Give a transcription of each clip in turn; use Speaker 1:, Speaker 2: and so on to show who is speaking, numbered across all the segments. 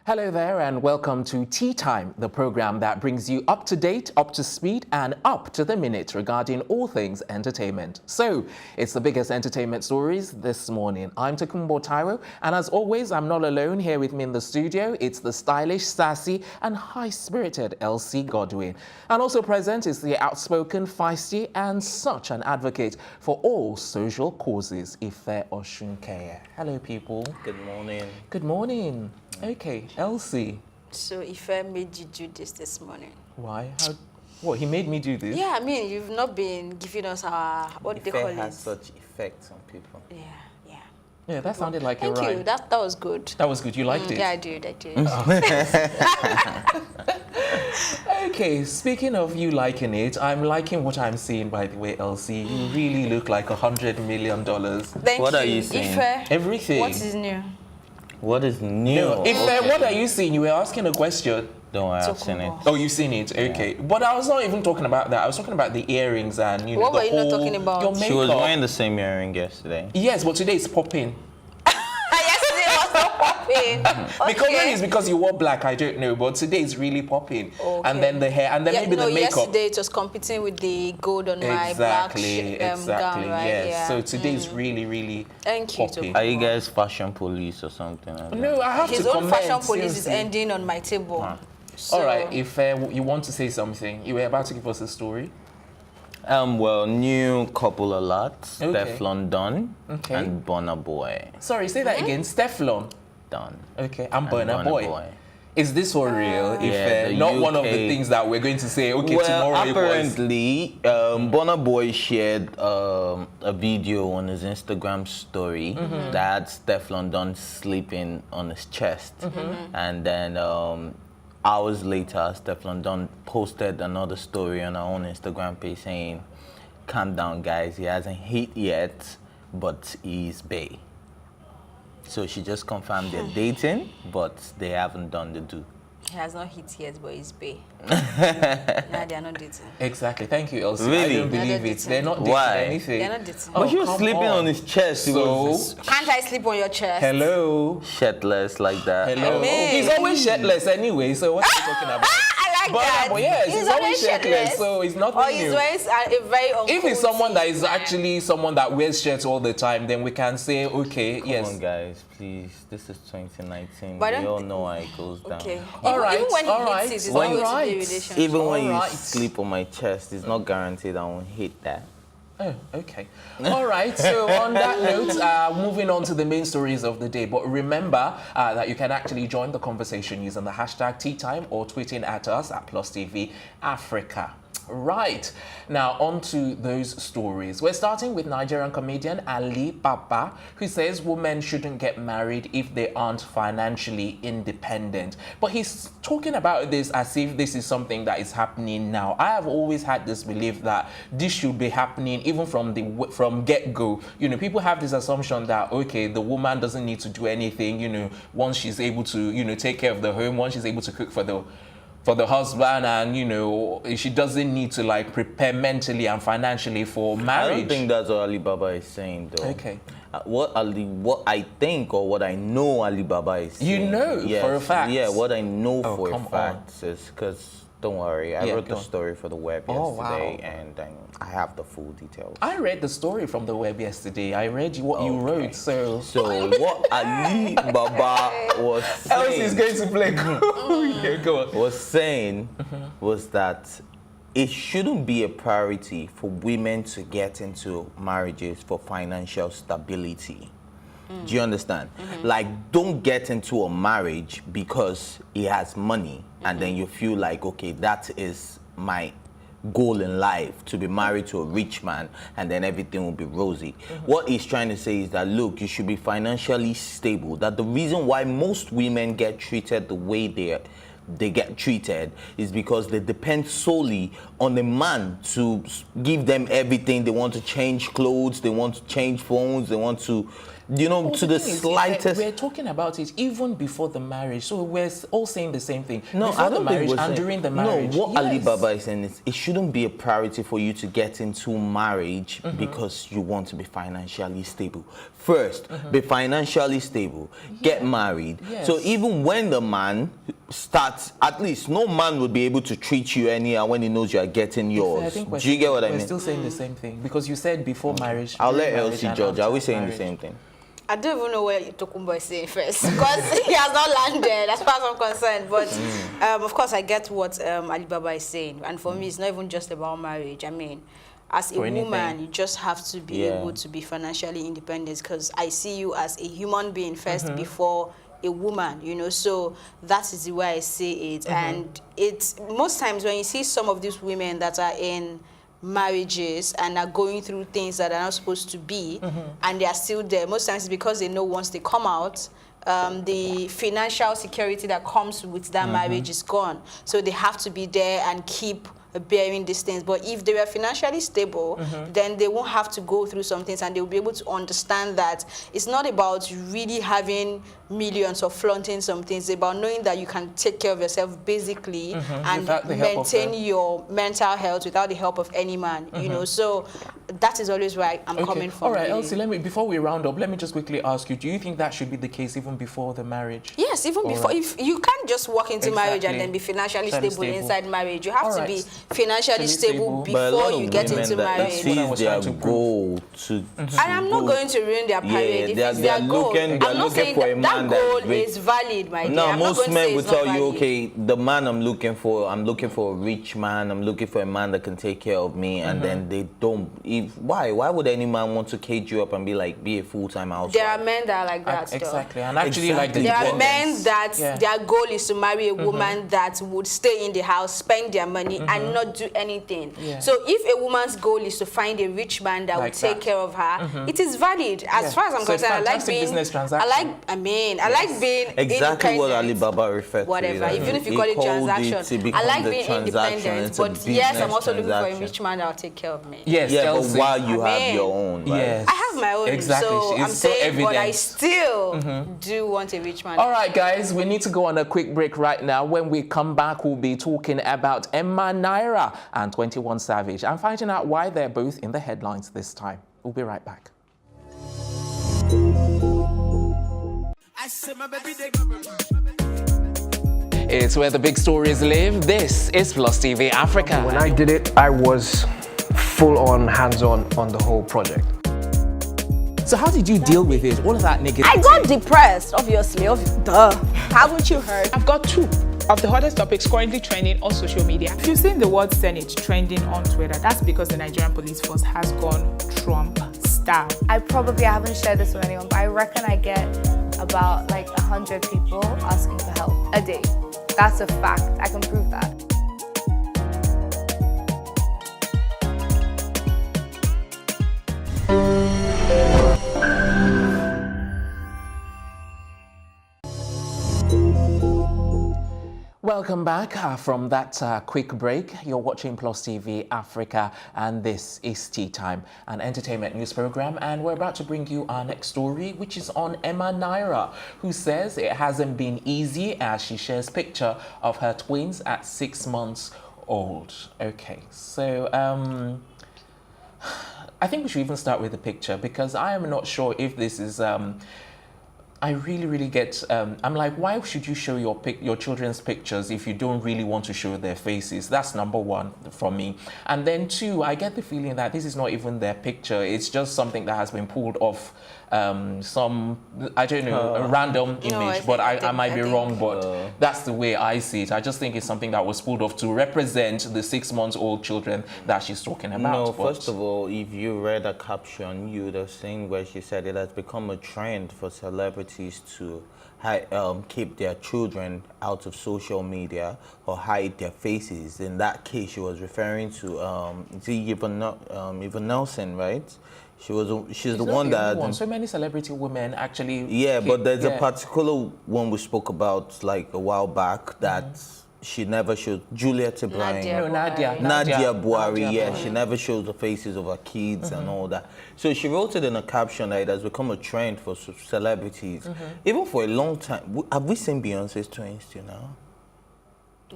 Speaker 1: Hello there and welcome to Tea Time, the program that brings you up to date, up to speed and up to the minute regarding all things entertainment. So, it's the biggest entertainment stories this morning. I'm Tokunbo Taiwo and as always, I'm not alone. Here with me in the studio, it's the stylish, sassy and high-spirited Elsie Godwin. And also present is the outspoken, feisty and such an advocate for all social causes, Ife Oshunkeye. Hello people.
Speaker 2: Good morning.
Speaker 1: Good morning. Okay, Elsie.
Speaker 3: So Ife made you do this morning.
Speaker 1: Why? What, he made me do this?
Speaker 3: Yeah, I mean, you've not been giving us our, what they call it?
Speaker 2: has such effects on people.
Speaker 3: Yeah.
Speaker 1: Yeah, that sounded like
Speaker 3: Thank
Speaker 1: you're
Speaker 3: you,
Speaker 1: right.
Speaker 3: that was good.
Speaker 1: That was good, you liked it?
Speaker 3: Yeah, I did.
Speaker 1: Okay, speaking of you liking it, I'm liking what I'm seeing, by the way, Elsie. You really look like $100 million.
Speaker 3: Thank
Speaker 2: What
Speaker 3: you.
Speaker 2: are you saying?
Speaker 3: Ife,
Speaker 1: Everything.
Speaker 3: what is new?
Speaker 2: What is new?
Speaker 1: No, Ife, what are you seeing? You were asking a question.
Speaker 2: Don't worry, I've seen it.
Speaker 1: Oh, you've seen it? Okay.
Speaker 2: Yeah.
Speaker 1: But I was not even talking about that. I was talking about the earrings and, you know,
Speaker 3: What
Speaker 1: the
Speaker 3: were you not
Speaker 1: whole,
Speaker 3: talking about?
Speaker 1: your makeup.
Speaker 2: She was wearing the same earring yesterday.
Speaker 1: Yes, but today it's popping.
Speaker 3: Yesterday was not popping.
Speaker 1: Because maybe it's because you wore black, I don't know, but today it's really popping.
Speaker 3: Okay.
Speaker 1: And then the hair, and then maybe the makeup.
Speaker 3: Yesterday it was competing with the gold on my black gown, right?
Speaker 1: Yes.
Speaker 3: Yeah.
Speaker 1: So today's really, really
Speaker 3: Thank you,
Speaker 1: popping.
Speaker 2: Are you guys fashion police or something? I don't know.
Speaker 1: No, I have
Speaker 3: His
Speaker 1: to
Speaker 3: own
Speaker 1: comment,
Speaker 3: fashion police is
Speaker 1: seriously.
Speaker 3: ending on my table. So,
Speaker 1: All right, if you want to say something, you were about to give us a story.
Speaker 2: Well, new couple alert,
Speaker 1: Okay.
Speaker 2: Stefflon Don
Speaker 1: Okay.
Speaker 2: and Burna Boy
Speaker 1: Sorry, say that again. Stefflon.
Speaker 2: Don.
Speaker 1: Okay, I'm
Speaker 2: And
Speaker 1: Burna Boy. Is this for real? If
Speaker 2: Yeah, the
Speaker 1: not one of the
Speaker 2: UK
Speaker 1: things that we're going to say, okay,
Speaker 2: Well,
Speaker 1: tomorrow it was.
Speaker 2: apparently, Burna Boy shared a video on his Instagram story that Stefflon Don sleeping on his chest. And then hours later, Stefflon Don posted another story on her own Instagram page saying, "Calm down, guys. He hasn't hit yet, but he's bae." So she just confirmed they're dating, but they haven't done the do.
Speaker 3: he has not hit yet, but he's bae. Nah, they are not dating.
Speaker 1: Exactly. Thank you, Elsie. I
Speaker 2: Really?
Speaker 1: don't
Speaker 3: They're
Speaker 1: believe
Speaker 3: not
Speaker 1: it.
Speaker 3: dating.
Speaker 1: They're not dating
Speaker 2: Why?
Speaker 1: anything.
Speaker 3: They're not dating.
Speaker 2: But she was
Speaker 1: come
Speaker 2: sleeping on his chest. He was
Speaker 1: So,
Speaker 3: Can't I sleep on your chest?
Speaker 1: hello.
Speaker 2: shirtless like that.
Speaker 1: Hello.
Speaker 3: I mean-
Speaker 1: He's always shirtless anyway, so what are you talking about?
Speaker 3: I like that.
Speaker 1: But yes, he's always shirtless, so it's nothing
Speaker 3: Or he's
Speaker 1: new.
Speaker 3: wearing a very
Speaker 1: If it's someone that is
Speaker 3: man.
Speaker 1: actually someone that wears shirts all the time, then we can say, okay,
Speaker 2: Come
Speaker 1: yes.
Speaker 2: on, guys, please. This is 2019.
Speaker 3: But I
Speaker 2: We
Speaker 3: don't
Speaker 2: all
Speaker 3: thi-
Speaker 2: know how it goes down.
Speaker 3: Okay.
Speaker 1: All right,
Speaker 3: Even when he
Speaker 1: all right,
Speaker 3: hits it, it's
Speaker 1: all
Speaker 3: not going to
Speaker 1: right.
Speaker 3: be a relationship.
Speaker 2: Even when you
Speaker 1: Alright.
Speaker 2: sleep on my chest, it's not guaranteed I won't hit that.
Speaker 1: Oh, okay. All right. So on that note, moving on to the main stories of the day. But remember that you can actually join the conversation using the hashtag #TeaTime or tweeting at us at +TV Africa. Right. Now, on to those stories. We're starting with Nigerian comedian Ali Baba, who says women shouldn't get married if they aren't financially independent. But he's talking about this as if this is something that is happening now. I have always had this belief that this should be happening even from get-go. You know, people have this assumption that, okay, the woman doesn't need to do anything, you know, once she's able to, you know, take care of the home, once she's able to cook for the husband, and you know she doesn't need to like prepare mentally and financially for marriage.
Speaker 2: I don't think that's what Alibaba is saying, though.
Speaker 1: Okay.
Speaker 2: What I think or what I know Alibaba is saying.
Speaker 1: You know for a fact?
Speaker 2: Yeah, what I know
Speaker 1: Oh,
Speaker 2: for a
Speaker 1: come
Speaker 2: fact is because, don't worry, I
Speaker 1: Yeah,
Speaker 2: wrote
Speaker 1: go
Speaker 2: the
Speaker 1: on.
Speaker 2: story for the web
Speaker 1: Oh,
Speaker 2: yesterday,
Speaker 1: wow.
Speaker 2: and I have the full details.
Speaker 1: I read the story from the web yesterday. I read what you
Speaker 2: Okay.
Speaker 1: wrote, so
Speaker 2: So what Ali Baba was
Speaker 1: Elsie's
Speaker 2: saying,
Speaker 1: going to play. Yeah, go on.
Speaker 2: was saying was that it shouldn't be a priority for women to get into marriages for financial stability. Do you understand? Like, don't get into a marriage because he has money and then you feel like, okay, that is my goal in life, to be married to a rich man and then everything will be rosy. What he's trying to say is that, look, you should be financially stable. That the reason why most women get treated the way they get treated is because they depend solely on the man to give them everything. They want to change clothes, they want to change phones, they want to You know, to the
Speaker 1: thing is,
Speaker 2: slightest.
Speaker 1: we're talking about it even before the marriage, so we're all saying the same thing.
Speaker 2: No,
Speaker 1: before
Speaker 2: I don't
Speaker 1: the marriage
Speaker 2: think we're
Speaker 1: and
Speaker 2: saying,
Speaker 1: during the marriage.
Speaker 2: No, what
Speaker 1: yes.
Speaker 2: Alibaba is saying is it shouldn't be a priority for you to get into marriage because you want to be financially stable. First, be financially stable, get married.
Speaker 1: Yes.
Speaker 2: So even when the man starts, at least no man would be able to treat you anyhow when he knows you are getting yours.
Speaker 1: I think
Speaker 2: Do you get what I
Speaker 1: we're
Speaker 2: mean?
Speaker 1: still saying the same thing because you said before marriage.
Speaker 2: I'll
Speaker 1: during
Speaker 2: let
Speaker 1: marriage,
Speaker 2: Elsie
Speaker 1: and
Speaker 2: judge. Are we
Speaker 1: after
Speaker 2: saying
Speaker 1: marriage.
Speaker 2: the same thing?
Speaker 3: I don't even know where Tokumbo is saying first because he has not landed as far as I'm concerned. But of course, I get what Alibaba is saying. And for me, it's not even just about marriage. I mean, as a woman, you just have to be able to be financially independent because I see you as a human being first before a woman, you know. So that is the way I see it. And it's most times when you see some of these women that are in marriages and are going through things that are not supposed to be and they are still there, most times it's because they know once they come out the financial security that comes with that marriage is gone, so they have to be there and keep bearing these things. But if they were financially stable, then they won't have to go through some things and they'll be able to understand that it's not about really having millions or flaunting some things. It's about knowing that you can take care of yourself basically and maintain your mental health without the help of any man, you know. So that is always where I'm coming from.
Speaker 1: All right,
Speaker 3: really.
Speaker 1: Elsie, before we round up, let me just quickly ask you, do you think that should be the case even before the marriage?
Speaker 3: Yes, even before. If you can't just walk into marriage and then be financially stable inside marriage. You have to be financially stable before you get into marriage.
Speaker 2: Sees their goal to
Speaker 3: and I'm not going to ruin their parade. If it's their goal, I'm not saying that goal is valid, my dear.
Speaker 2: No, most men will tell you, okay, the man I'm looking for a rich man, I'm looking for a man that can take care of me, and then they don't. Why would any man want to cage you up and be a full-time housewife?
Speaker 3: There are men that are like that.
Speaker 1: Exactly, and actually like
Speaker 3: there are men that their goal is to marry a woman that would stay in the house, spend their money, and not do anything. So if a woman's goal is to find a rich man that will take care of her, it is valid. As far as I'm concerned, I like being business transaction. I like being
Speaker 2: exactly what Alibaba referred to.
Speaker 3: Whatever, even if you call it transaction. I like being independent, but yes, I'm also looking for a rich man that will take care of me.
Speaker 1: Yes,
Speaker 2: but while you have your own, right?
Speaker 1: Yes.
Speaker 3: I have my own,
Speaker 1: exactly.
Speaker 3: so I'm saying,
Speaker 1: evident.
Speaker 3: but I still do want a rich man.
Speaker 1: All right, guys, we need to go on a quick break right now. When we come back, we'll be talking about Eman Iro and 21 Savage and finding out why they're both in the headlines this time. We'll be right back. It's where the big stories live. This is Plus TV Africa.
Speaker 4: When I did it, I was full on, hands-on on the whole project.
Speaker 1: So how did you deal with it? All of that negativity?
Speaker 5: I got depressed, obviously. Duh. Haven't you heard?
Speaker 6: I've got two of the hottest topics currently trending on social media. If you've seen the word Senate trending on Twitter, that's because the Nigerian police force has gone Trump style.
Speaker 5: I haven't shared this with anyone, but I reckon I get about like 100 people asking for help a day. That's a fact. I can prove that.
Speaker 1: Welcome back from that quick break. You're watching Plus TV Africa, and this is Tea Time, an entertainment news program, and we're about to bring you our next story, which is on Eman Iro, who says it hasn't been easy as she shares picture of her twins at 6 months old. Okay, so I think we should even start with the picture because I am not sure if this is I really get, I'm like, why should you show your children's pictures if you don't really want to show their faces? That's number one for me. And then two, I get the feeling that this is not even their picture. It's just something that has been pulled off some, I don't know, a random image, but I might be wrong, but that's the way I see it. I just think it's something that was pulled off to represent the 6 months old children that she's talking about.
Speaker 2: No, first of all, if you read a caption, you would have seen where she said it has become a trend for celebrities to keep their children out of social media or hide their faces. In that case, she was referring to Evan Nelson, right? She's the one that
Speaker 1: so many celebrity women actually.
Speaker 2: Yeah, but there's a particular one we spoke about like a while back that she never showed Juliet Ibrahim.
Speaker 1: Nadia
Speaker 2: Buhari, yeah, she never shows the faces of her kids and all that. So she wrote it in a caption that it has become a trend for celebrities. Even for a long time. Have we seen Beyonce's twins till now?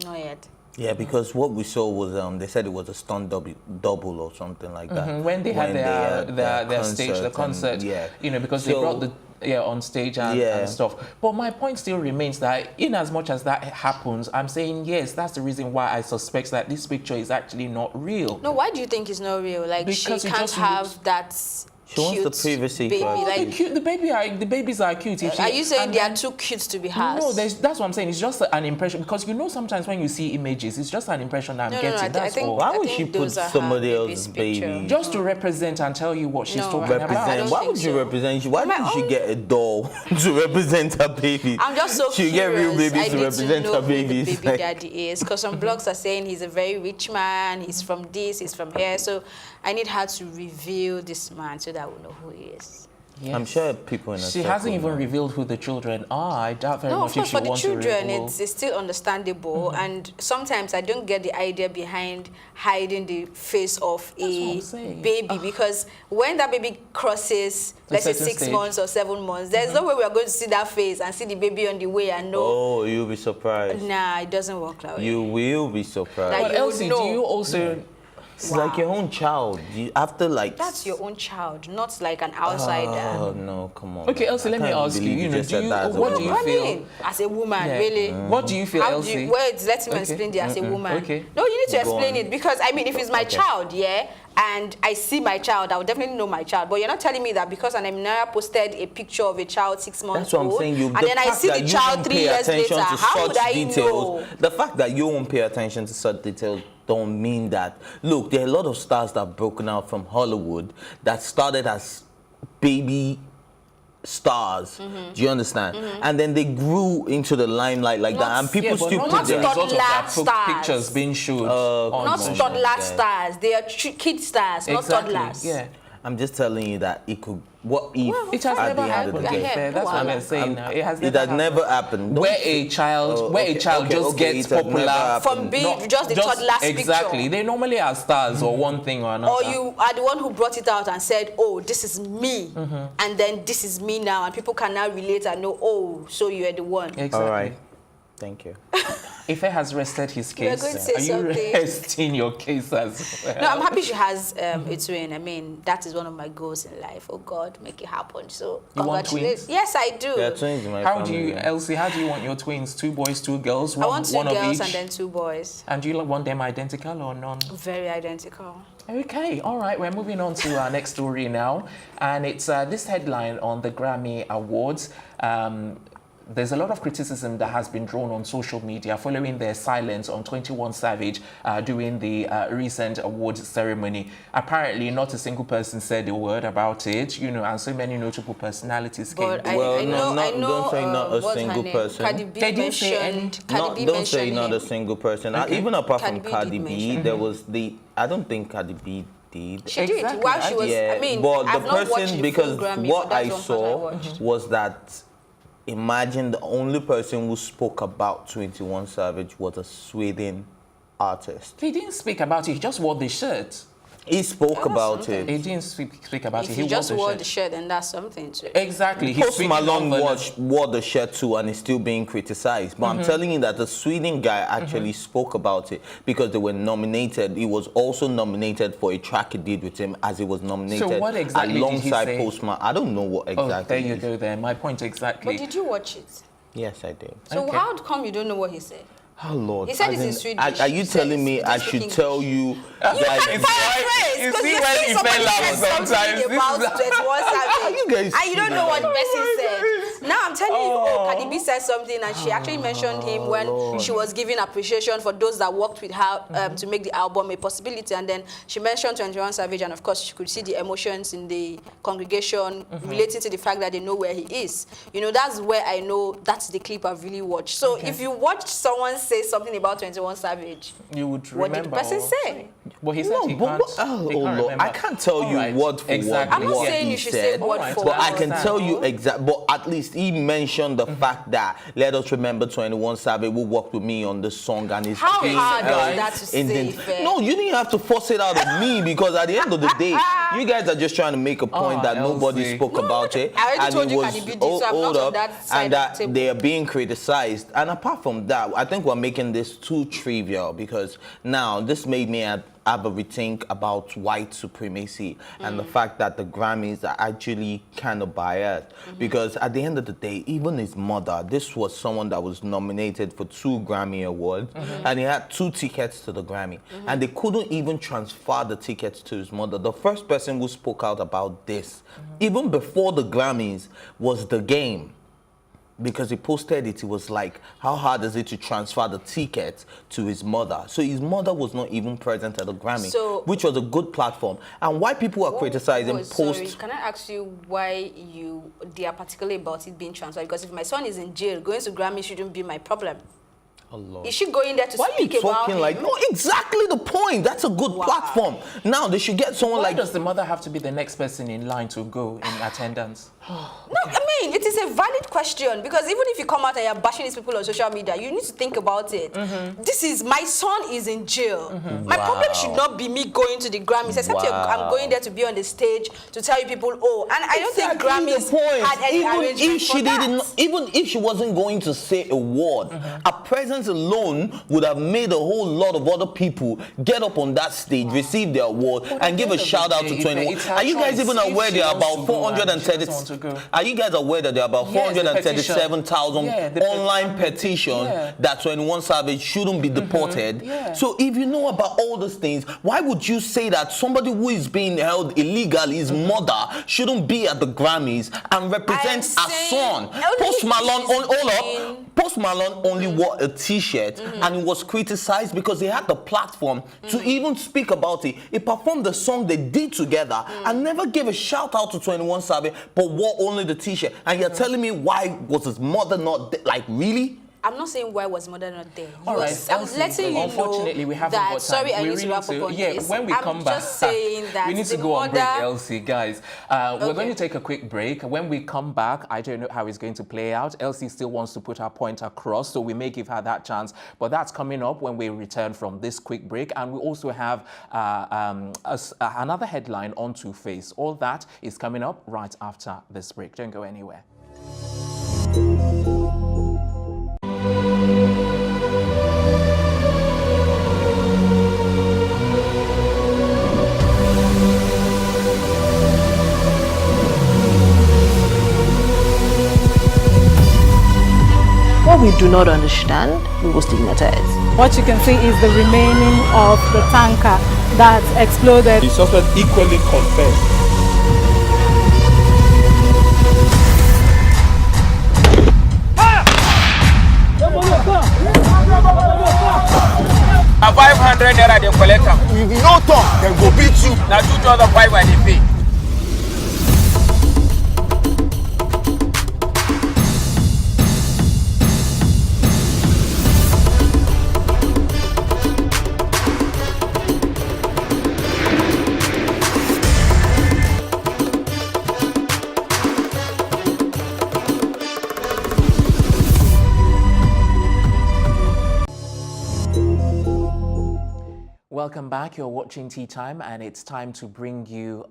Speaker 3: Not yet.
Speaker 2: Yeah, because what we saw was they said it was a stunt double or something like that.
Speaker 1: When they had their stage, the concert, you know, because they brought the on stage and stuff. But my point still remains that in as much as that happens, I'm saying yes, that's the reason why I suspect that this picture is actually not real.
Speaker 3: No, why do you think it's not real? Like,
Speaker 1: because
Speaker 3: she can't have that.
Speaker 2: She wants the privacy.
Speaker 3: Baby, like,
Speaker 1: the babies are cute.
Speaker 3: Are you saying they are too cute to be had?
Speaker 1: No, that's what I'm saying. It's just an impression, because you know sometimes when you see images, it's just an impression that I'm getting. That's all.
Speaker 2: Why would she put somebody else's baby?
Speaker 1: Just to represent and tell you what she's talking about.
Speaker 2: Why would she represent you? Why didn't she get a doll to represent her baby?
Speaker 3: I'm just so curious.
Speaker 2: She get real babies to represent her babies.
Speaker 3: Who the baby daddy is, because some blogs are saying he's a very rich man. He's from this. He's from here. So I need her to reveal this man so that we know who he is.
Speaker 1: Yes.
Speaker 2: I'm sure people in a
Speaker 1: She hasn't even revealed who the children are. I doubt very much if she wants to reveal.
Speaker 3: No, of course, for the children, it's still understandable. And sometimes I don't get the idea behind hiding the face of a baby. Because when that baby crosses, let's say 6 months or 7 months, there's no way we are going to see that face and see the baby on the way and know.
Speaker 2: Oh, you'll be surprised.
Speaker 3: Nah, it doesn't work that way.
Speaker 2: You will be surprised.
Speaker 3: Like,
Speaker 1: but Elsie, do you also...
Speaker 2: It's like your own child. You have to like...
Speaker 3: That's your own child, not like an outsider.
Speaker 2: Oh, no, come on.
Speaker 1: Okay, Elsie, let me ask you, you know, what do you feel?
Speaker 3: As a woman, really?
Speaker 1: What do you feel, Elsie?
Speaker 3: Wait, let me explain it as a woman.
Speaker 1: Okay.
Speaker 3: No, you need to explain it, because, I mean, if it's my child, and I see my child, I will definitely know my child. But you're not telling me that because an Eman Iro posted a picture of a child 6 months old,
Speaker 2: that's what I'm saying.
Speaker 3: And then I see the child 3 years later, how would I know?
Speaker 2: The fact that you won't pay attention to such details don't mean that. Look, there are a lot of stars that have broken out from Hollywood that started as baby stars. Do you understand? And then they grew into the limelight like that, and people still put
Speaker 1: the result of their
Speaker 3: stars.
Speaker 1: pictures being shown.
Speaker 3: Not toddler stars. They are kid stars, not toddlers.
Speaker 1: Yeah.
Speaker 2: I'm just telling you that it could. What if
Speaker 1: it has never happened? That's what I'm saying now. It has
Speaker 2: never happened.
Speaker 1: Where a child, just gets popular
Speaker 3: from being just the toddler's picture.
Speaker 1: Exactly. They normally are stars or one thing or another.
Speaker 3: Or you are the one who brought it out and said, "Oh, this is me," and then this is me now, and people can now relate and know, "Oh, so you are the one."
Speaker 1: Exactly.
Speaker 2: All right. Thank you.
Speaker 1: Ife has rested his case.
Speaker 3: Are
Speaker 1: you resting your case as well?
Speaker 3: No, I'm happy she has a twin. I mean, that is one of my goals in life. Oh God, make it happen. So
Speaker 1: you want twins?
Speaker 3: Yes, I do.
Speaker 2: Yeah, twins in my
Speaker 1: family. Elsie, how do you want your twins? 2 boys, 2 girls?
Speaker 3: I want 2 girls
Speaker 1: and
Speaker 3: then 2 boys.
Speaker 1: And do you want them identical or none?
Speaker 3: Very identical.
Speaker 1: Okay, all right. We're moving on to our next story now. And it's this headline on the Grammy Awards. There's a lot of criticism that has been drawn on social media following their silence on 21 Savage during the recent awards ceremony. Apparently, not a single person said a word about it, you know, and so many notable personalities came.
Speaker 3: But I know,
Speaker 2: don't say not a single person.
Speaker 3: Cardi B mentioned.
Speaker 2: Don't say not a single person.
Speaker 1: Okay.
Speaker 2: Even apart from
Speaker 3: Cardi B
Speaker 2: Cardi
Speaker 3: did
Speaker 2: B,
Speaker 3: mention.
Speaker 2: there was I don't think Cardi B did.
Speaker 3: She did. While she was, I mean,
Speaker 2: but
Speaker 3: I've
Speaker 2: the
Speaker 3: not watched
Speaker 2: person,
Speaker 3: the
Speaker 2: because
Speaker 3: full Grammy,
Speaker 2: what
Speaker 3: but
Speaker 2: I
Speaker 3: that's one part
Speaker 2: saw
Speaker 3: watched.
Speaker 2: was that, imagine the only person who spoke about 21 Savage was a Sweden artist.
Speaker 1: He didn't speak about it, he just wore the shirt.
Speaker 2: He spoke about it.
Speaker 1: He didn't speak about it.
Speaker 3: If you just wore the shirt, then that's something too.
Speaker 1: Exactly.
Speaker 2: Post Malone wore the shirt too, and is still being criticized. But I'm telling you that the Sweden guy actually spoke about it because they were nominated. He was also nominated for a track he did with him, as he was nominated
Speaker 1: so what exactly
Speaker 2: alongside
Speaker 1: did he say?
Speaker 2: Post Malone. I don't know what exactly.
Speaker 1: Oh, there you go. There, my point exactly.
Speaker 3: But did you watch it?
Speaker 2: Yes, I did.
Speaker 3: So how come you don't know what he said?
Speaker 2: Oh, Lord.
Speaker 3: He said it's in Swedish.
Speaker 2: Are you telling me I should tell you that
Speaker 3: You see when he fell sometimes. You don't know what the person said. Now I'm telling you, Cardi B said something, and she actually mentioned him when she was giving appreciation for those that worked with her to make the album a possibility. And then she mentioned 21 Savage, and of course she could see the emotions in the congregation relating to the fact that they know where he is. You know, that's where I know that's the clip I've really watched. So if you watch someone say something about 21 Savage,
Speaker 1: you would remember.
Speaker 3: what did the person say?
Speaker 1: But he said
Speaker 2: No,
Speaker 1: he
Speaker 2: but
Speaker 1: can't.
Speaker 2: oh,
Speaker 1: he can't
Speaker 2: Lord,
Speaker 1: remember.
Speaker 2: I can't tell you
Speaker 1: Alright,
Speaker 2: word for
Speaker 1: exactly.
Speaker 3: I'm not
Speaker 2: what
Speaker 3: saying
Speaker 2: he
Speaker 3: you should
Speaker 2: said,
Speaker 3: say word
Speaker 1: Alright,
Speaker 3: for
Speaker 2: but
Speaker 3: word.
Speaker 2: I can tell you
Speaker 3: Oh.
Speaker 2: exact. But at least he mentioned the fact that let us remember 21 Savage will work with me on this song and his
Speaker 3: How
Speaker 2: face
Speaker 3: hard is
Speaker 2: held
Speaker 3: that to
Speaker 2: in
Speaker 3: say,
Speaker 2: the-
Speaker 3: Fair?
Speaker 2: No, you didn't have to force it out of me because at the end of the day, you guys are just trying to make a point that nobody
Speaker 1: Elsie.
Speaker 2: spoke about it.
Speaker 3: I already
Speaker 2: and
Speaker 3: told
Speaker 2: it
Speaker 3: you
Speaker 2: was
Speaker 3: Idibia, so I'm
Speaker 2: hold
Speaker 3: not on
Speaker 2: up,
Speaker 3: that side
Speaker 2: and
Speaker 3: of
Speaker 2: that
Speaker 3: the table.
Speaker 2: they are being criticized. And apart from that, I think we're making this too trivial because now this made me have a rethink about white supremacy and the fact that the Grammys are actually kind of biased. Because at the end of the day, even his mother, this was someone that was nominated for 2 Grammy Awards and he had 2 tickets to the Grammy. And they couldn't even transfer the tickets to his mother. The first person who spoke out about this, even before the Grammys, was The Game. Because he posted it, he was like, how hard is it to transfer the ticket to his mother? So his mother was not even present at the Grammy, which was a good platform. And why people are criticizing
Speaker 3: Sorry, can I ask you why they are particular about it being transferred? Because if my son is in jail, going to Grammy shouldn't be my problem. Is she going there to
Speaker 2: Why are you
Speaker 3: speak about
Speaker 2: talking
Speaker 3: him?
Speaker 2: like, no, exactly the point. That's a good platform. Now they should get someone
Speaker 1: Why
Speaker 2: like...
Speaker 1: does the mother have to be the next person in line to go in attendance?
Speaker 3: No, I mean, it is a valid question because even if you come out and you're bashing these people on social media, you need to think about it. This is, my son is in jail. My problem should not be me going to the Grammys, except I'm going there to be on the stage to tell you people, oh, and I don't think Grammys had any arrangement for that.
Speaker 2: Even if she wasn't going to say a word, her presence alone would have made a whole lot of other people get up on that stage, receive their award, and give a shout out to 21. Are you guys even aware there are about 430? Are you guys aware that there are about 437,000 online petitions that 21 Savage shouldn't be deported? So if you know about all these things, why would you say that somebody who is being held illegally, his mother, shouldn't be at the Grammys and represent her son? Post Malone only wore a t-shirt and he was criticized because he had the platform to even speak about it. He performed the song they did together and never gave a shout out to 21 Savage, but wore only the t-shirt. And you're telling me why was his mother not there? Like, really?
Speaker 3: I'm not saying why was mother not there.
Speaker 1: All right,
Speaker 3: I'm letting you
Speaker 1: unfortunately,
Speaker 3: know
Speaker 1: we haven't
Speaker 3: that,
Speaker 1: got time.
Speaker 3: sorry, I need to wrap up on this.
Speaker 1: When we come back,
Speaker 3: just saying that
Speaker 1: we need to go on break, Elsie, guys. We're going to take a quick break. When we come back, I don't know how it's going to play out. Elsie still wants to put her point across, so we may give her that chance. But that's coming up when we return from this quick break. And we also have another headline on 2Face. All that is coming up right after this break. Don't go anywhere.
Speaker 7: What we do not understand, we will stigmatize.
Speaker 8: What you can see is the remaining of the tanker that exploded.
Speaker 9: The suspect equally confessed.
Speaker 10: A 500 naira they collect am.
Speaker 9: If you no talk, then go beat you.
Speaker 10: Now 2,500 I dey pay.
Speaker 1: Welcome back. You're watching Tea Time, and it's time to bring you,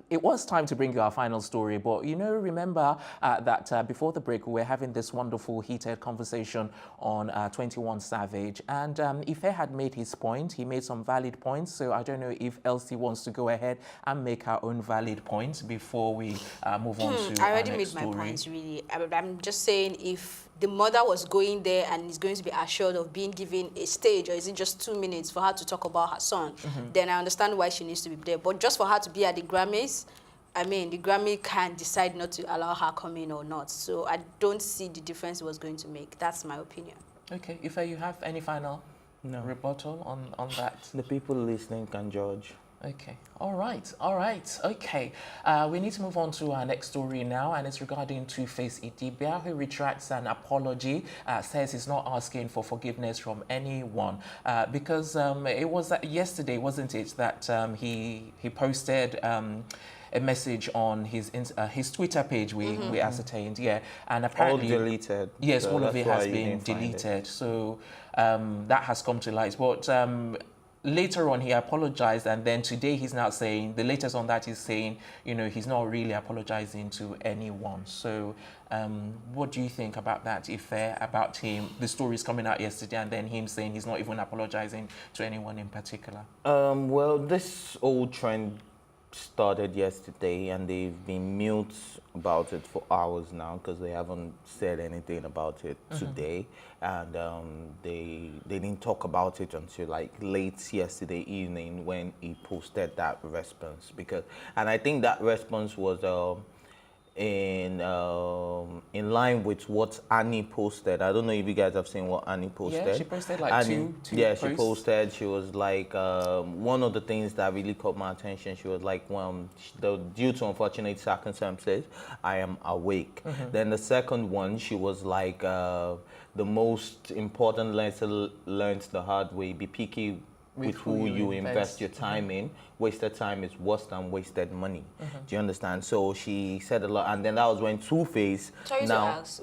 Speaker 1: it was time to bring you our final story, but remember that before the break, we were having this wonderful heated conversation on 21 Savage, and Ife had made his point. He made some valid points, so I don't know if Elsie wants to go ahead and make her own valid points before we move on to
Speaker 3: I already
Speaker 1: our next
Speaker 3: made my
Speaker 1: story.
Speaker 3: points, really. I'm just saying, if the mother was going there and is going to be assured of being given a stage, or is it just 2 minutes for her to talk about her son, then I understand why she needs to be there. But just for her to be at the Grammys, I mean, the Grammy can decide not to allow her come in or not. So I don't see the difference it was going to make. That's my opinion.
Speaker 1: Okay, Ife, you have any final rebuttal on that?
Speaker 2: The people listening can judge.
Speaker 1: Okay. All right. Okay. We need to move on to our next story now, and it's regarding 2Face Idibia, who retracts an apology, says he's not asking for forgiveness from anyone, because it was yesterday, wasn't it, that he posted a message on his Twitter page. We ascertained, and apparently
Speaker 2: all deleted.
Speaker 1: Yes,
Speaker 2: so
Speaker 1: all of it has
Speaker 2: you
Speaker 1: been
Speaker 2: didn't find it.
Speaker 1: deleted. So that has come to light, but. Later on, he apologized, and then today he's now saying, the latest on that is saying, he's not really apologizing to anyone. So what do you think about that, Ife, about him? The stories coming out yesterday, and then him saying he's not even apologizing to anyone in particular.
Speaker 2: Well, this old trend started yesterday, and they've been mute about it for hours now because they haven't said anything about it today, and they didn't talk about it until like late yesterday evening when he posted that response, and I think that response was in line with what Annie posted. I don't know if you guys have seen what Annie posted.
Speaker 1: Yeah, she posted like two posts.
Speaker 2: She posted. She was like, one of the things that really caught my attention, she was like, due to unfortunate circumstances, I am awake. Then the second one, she was like, the most important lesson learned the hard way, be picky with who you invest your time in. Wasted time is worse than wasted money. Do you understand? So she said a lot, and then that was when 2Face.
Speaker 3: Sorry to ask,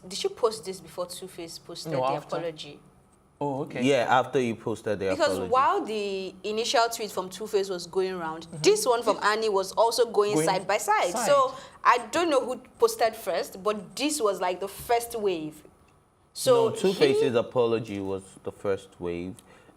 Speaker 3: did she post this before 2Face posted the apology?
Speaker 1: Oh, okay.
Speaker 2: Yeah, after you posted the apology.
Speaker 3: Because while the initial tweet from 2Face was going around, this one from Annie was also going side by side. So I don't know who posted first, but this was like the first wave. So
Speaker 2: no, 2Face's apology was the first wave.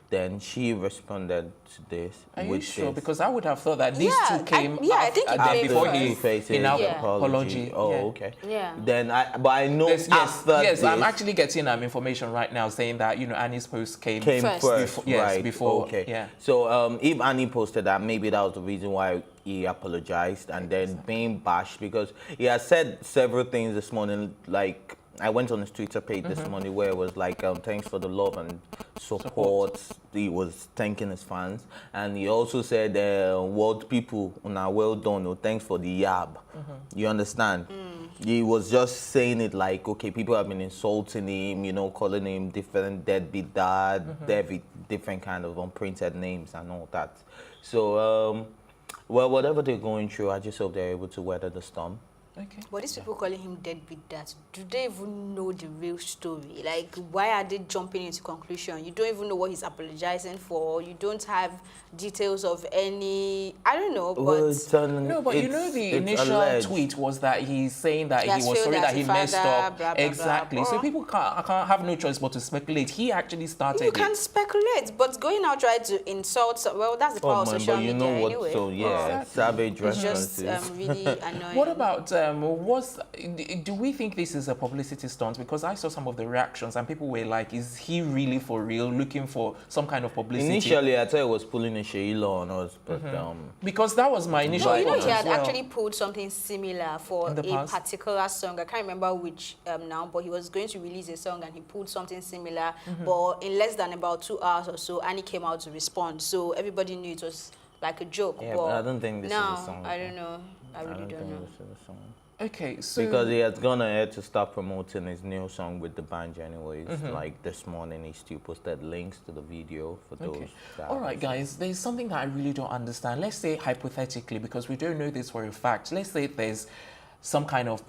Speaker 2: Then she responded to this.
Speaker 1: Are you sure? Because I would have thought that these two came
Speaker 3: I think
Speaker 1: before he now apology.
Speaker 2: Oh, okay.
Speaker 3: Yeah.
Speaker 2: Then but I know after
Speaker 1: yes,
Speaker 2: this,
Speaker 1: I'm actually getting information right now saying that Annie's post came
Speaker 2: first.
Speaker 1: Yes, before.
Speaker 2: Okay.
Speaker 1: Yeah.
Speaker 2: So if Annie posted that, maybe that was the reason why he apologized, and then being bashed because he has said several things this morning, like. I went on his Twitter page this morning where it was like, thanks for the love and support. He was thanking his fans. And he also said, world people, well done. Thanks for the yab. You understand? He was just saying it like, okay, people have been insulting him, calling him different deadbeat dad, different kind of unprinted names and all that. So, well, whatever they're going through, I just hope they're able to weather the storm.
Speaker 3: Okay. But these people calling him deadbeat dad, do they even know the real story? Like, why are they jumping into conclusion? You don't even know what he's apologizing for. You don't have details of any, I don't know, but...
Speaker 1: No, but the initial tweet was that he's saying that he was sorry that he messed up.
Speaker 3: Blah, blah,
Speaker 1: exactly.
Speaker 3: blah, blah.
Speaker 1: So people can't have no choice but to speculate. He actually started it.
Speaker 3: You can speculate, but going out trying to insult, well, that's the power of social media anyway.
Speaker 2: So, yeah, savage responses.
Speaker 3: It's just really annoying.
Speaker 1: What about... do we think this is a publicity stunt? Because I saw some of the reactions and people were like, is he really for real looking for some kind of publicity?
Speaker 2: Initially, I thought it was pulling a Sheila on us, but
Speaker 1: because that was my initial thought.
Speaker 3: He had actually pulled something similar for a particular song. I can't remember which now, but he was going to release a song and he pulled something similar. But in less than about 2 hours or so, Annie came out to respond. So everybody knew it was like a joke.
Speaker 2: Yeah, but I don't think this is a song.
Speaker 3: I don't know. I really don't know.
Speaker 2: This is a song.
Speaker 1: Okay, so...
Speaker 2: Because he has gone ahead to start promoting his new song with the band anyways. Like this morning, he still posted links to the video for those.
Speaker 1: All right, guys, there's something that I really don't understand. Let's say hypothetically, because we don't know this for a fact, let's say there's some kind of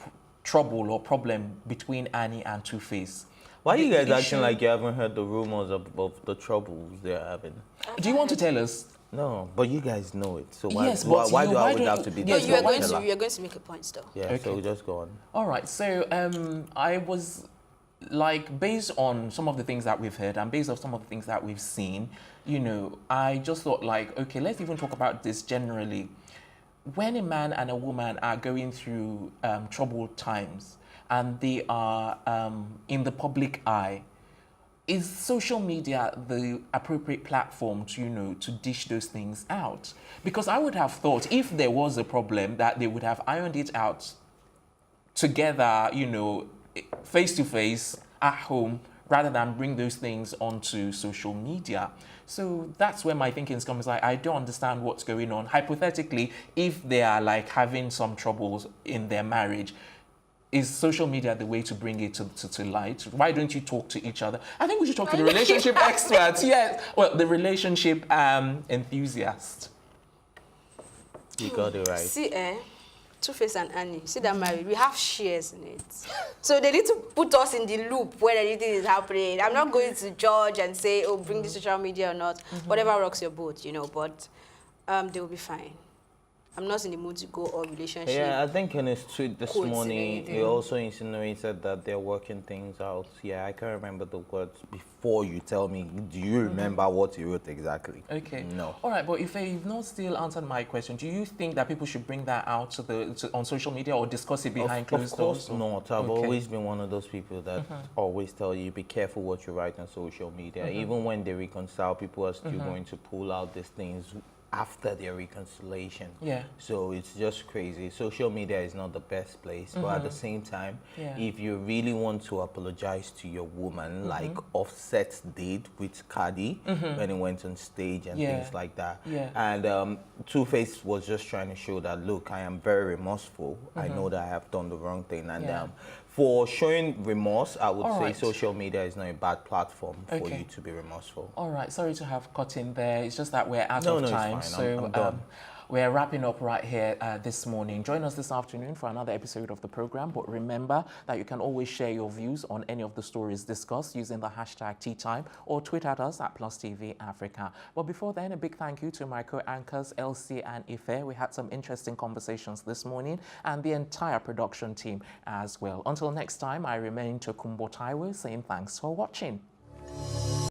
Speaker 1: trouble or problem between Annie and 2Face.
Speaker 2: Why are you guys acting like you haven't heard the rumors of the troubles they're having?
Speaker 1: Do you want to tell us?
Speaker 2: No, but you guys know it. So why,
Speaker 1: yes,
Speaker 2: why do I have to be there?
Speaker 3: No, you are going to make a point still.
Speaker 2: Yeah, okay. So just go on.
Speaker 1: All right, so I was like, based on some of the things that we've heard and based on some of the things that we've seen, I just thought like, okay, let's even talk about this generally. When a man and a woman are going through troubled times and they are in the public eye, is social media the appropriate platform to, to dish those things out? Because I would have thought if there was a problem that they would have ironed it out together, face to face, at home, rather than bring those things onto social media. So that's where my thinking comes. Like, I don't understand what's going on. Hypothetically, if they are like having some troubles in their marriage, is social media the way to bring it to light? Why don't you talk to each other? I think we should talk to the relationship experts. Yes, well, the relationship enthusiast.
Speaker 2: You got it right.
Speaker 3: See, 2Face and Annie, see that married, we have shares in it. So they need to put us in the loop when anything is happening. I'm not going to judge and say, oh, bring the social media or not. Whatever rocks your boat, you know, but they will be fine. I'm not in the mood to go on relationship.
Speaker 2: Yeah, I think in his tweet this morning, he also insinuated that they're working things out. Yeah, I can't remember the words. Before you tell me, do you remember what he wrote exactly?
Speaker 1: Okay.
Speaker 2: No.
Speaker 1: All right, but if you've not still answered my question, do you think that people should bring that out on social media or discuss it behind closed doors?
Speaker 2: Of course not. I've always been one of those people that always tell you, be careful what you write on social media. Even when they reconcile, people are still going to pull out these things after their reconciliation.
Speaker 1: Yeah.
Speaker 2: So it's just crazy. Social media is not the best place, but at the same time, if you really want to apologize to your woman, like Offset did with Cardi when he went on stage and things like that.
Speaker 1: Yeah.
Speaker 2: And 2Face was just trying to show that, look, I am very remorseful. I know that I have done the wrong thing. And for showing remorse, I would say social media is not a bad platform for you to be remorseful.
Speaker 1: All right, sorry to have cut in there. It's just that we're out of time.
Speaker 2: It's fine.
Speaker 1: So
Speaker 2: I'm done.
Speaker 1: we're wrapping up right here this morning. Join us this afternoon for another episode of the program. But remember that you can always share your views on any of the stories discussed using the hashtag #TeaTime or tweet at us at +TV Africa. But before then, a big thank you to my co-anchors Elsie and Ife. We had some interesting conversations this morning, and the entire production team as well. Until next time, I remain Tokumbo Taiwo saying thanks for watching.